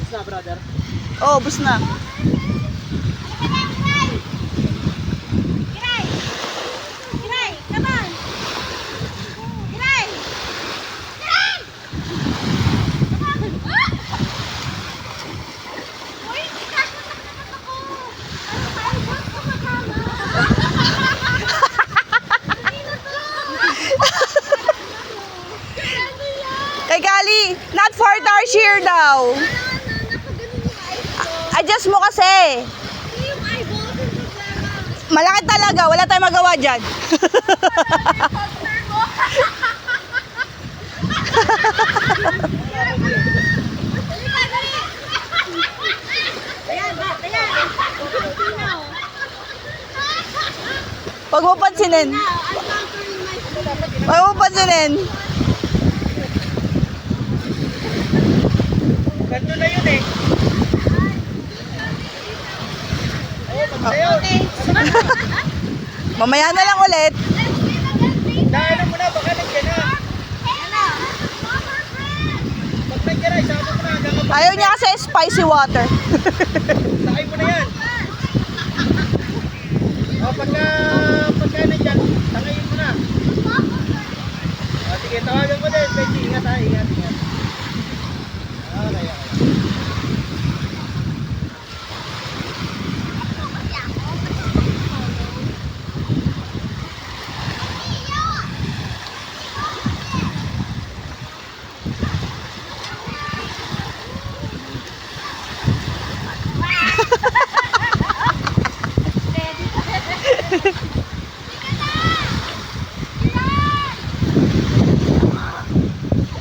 Ubus na, brother. Oh, ubos na. Kay Gali, not for Tarsier daw. Adjust mo kasi. Malaki talaga, wala tayong magawa dyan. Huwag mo pansinin. Huwag mo pansinin. Ganto na yun eh. Mamaya na lang ulit. Dahil mo na, baka nandiyan na. Pag nandiyan na, isama mo na. Ayaw niya kasi spicy water. Sakay mo na yan. O, pagka nandiyan, sakayin mo na. O, sige, tawagan mo din. Benji, ingat ha, ingat. Okay.